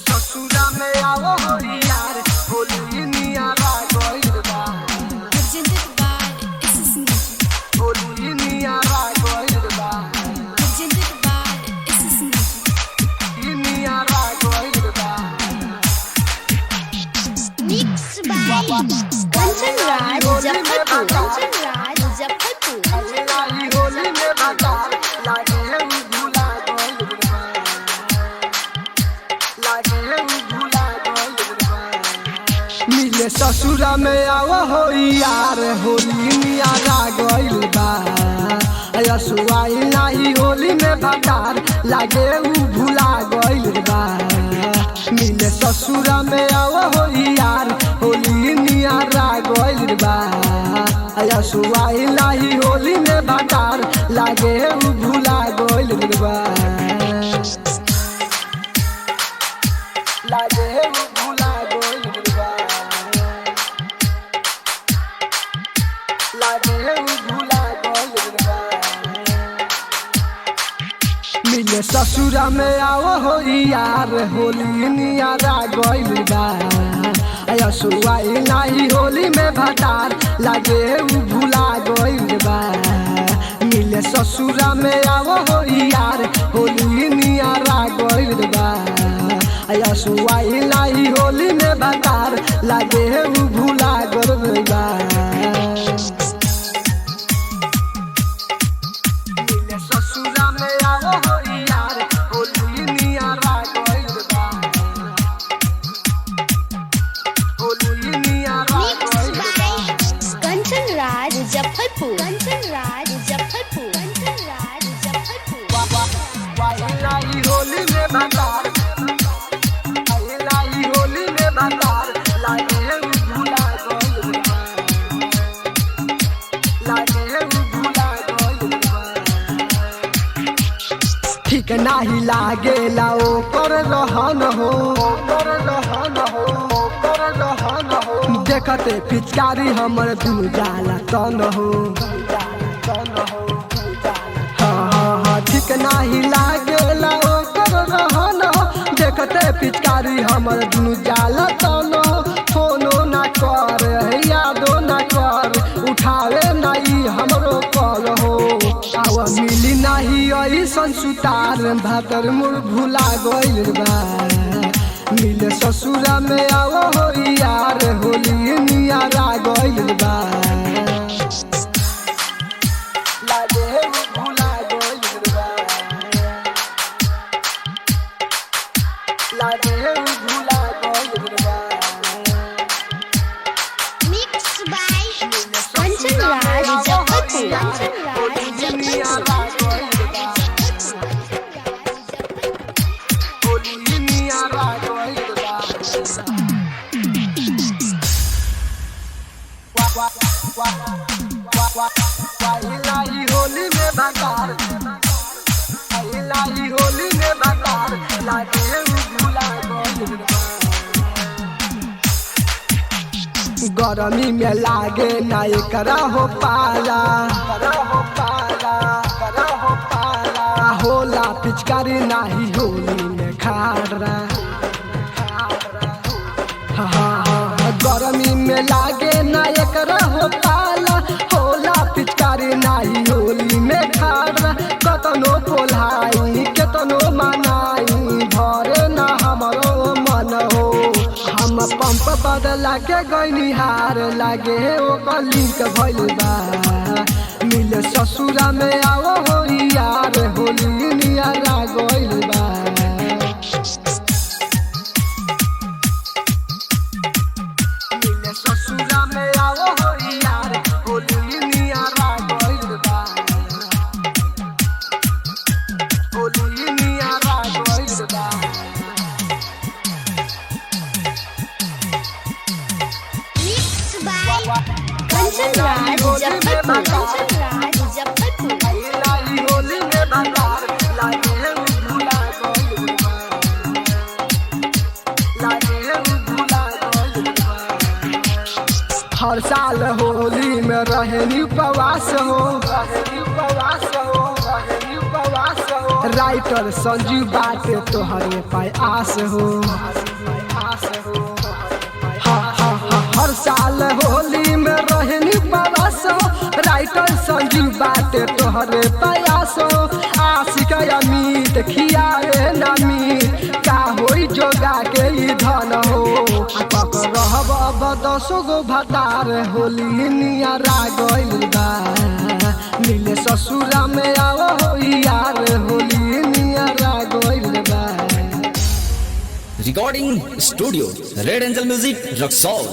ससुरा में आवो हो यार होली नियारा गइल बा। Presented by SSN. होली नियारा गइल बा। Presented by SSN. ई नियारा गइल बा। Mixed by Kanchan Raj Muzaffarpur. Kanchan Raj Muzaffarpur. आई होली में बाजार लागे भूला गइल बा। लागे भूला गइल बा। मिले ससुरा में आवो हो यार होली नियारा गइल बा। यसुआई नाही होली में बाजार लागे भूला गइल बा। मिले ससुरा में आवो हो यार होली नियारा गइल बा। यसुआई नाही होली में बाजार लागे भूला गइल बा। लागे भूला गइल बा। लागे भूला गइल बा। मिले ससुरा में आओ हो यार होली नियारा गइल बा। यसुआई नाही होली में भटार लागे भूला गइल बा। मिले ससुरा में आओ हो यार होली नियारा गइल बा। यसुआई नाही होली में भटार लागे भूला गइल बा। मिले ससुरा में आओ हो यार होली नियारा गइल बा। होली नियारा Mixed गइल by बा। Kanchan Raj Muzaffarpur. Kanchan Raj Muzaffarpur. Kanchan Raj Muzaffarpur. लाई होली में बाजार लाई होली में बाजार लागे भूला गइल बा। लागे भूला गइल बा। ठीक नाही लागेला ओकर रहन हो। ओकर रहन हो। ओकर रहन हो। देखते पिचकारी हमर दुनु जाला तन हो। तन हो। हाँ ठीक नाही लागेला ओकर रहन हो। देखते पिचकारी हमर दुनु जाला तन हो। फोनो ना कर यादो ना कर उठावे नहीं हमरो कॉल हो। आवा मिली नाही ऐसन सुतार भातर मोर भूला गइल बा। मिले ससुरा में आवो हो यार होली नियारा गइल बा। लागे भूला गइल बा। लागे भूला गइल बा। Mixed by Kanchan Raj Muzaffarpur. Kanchan Raj Muzaffarpur. Holi नियारा गइल बा। लाई होली में बाजार लाई होली में बाजार लागे भूला गइल बा। गरमी में लागे ना एकरा हो पाला। हो पाला हो पाला होला पिचकारी नाही होली में खाड़ा। गरमी में लागे ना एकरा हो पाला होला पिचकारी नाही होली में खाड़ा। कतनो पोलाई केतनो मनाई भरे ना हमरो मन हो। हम पंप बदला के गइनी हार लागे ओकर लिंक भइल बा। मिले ससुरा में आवो हो यार होली नियारा गइल बा। मिले ससुरा में आवो हो यार होली नियारा गइल बा। होली नियारा गइल बा। Mixed by Kanchan Raj Muzaffarpur. Kanchan Raj Muzaffarpur. लाई होली में बाजार लागे भूला गइल बा। लागे भूला गइल बा। हर साल होली में रहनी उपवास हो। रहनी उपवास हो। रहनी उपवास हो। राइटर संजू बाटे तोहरे पास हो। हर साल होली में रहनी परस हो, राइटर संजू बाटे तोहरे पास हो। आशिक अमीत खियाए नमीत का होई जोगा के ई धन हो। रहब अब 10 गो भतार होली नियरा गइल बा, मिले ससुरा में आओ यार होली नियरा गइल बा। Recording Studio Red Angel Music Roxol।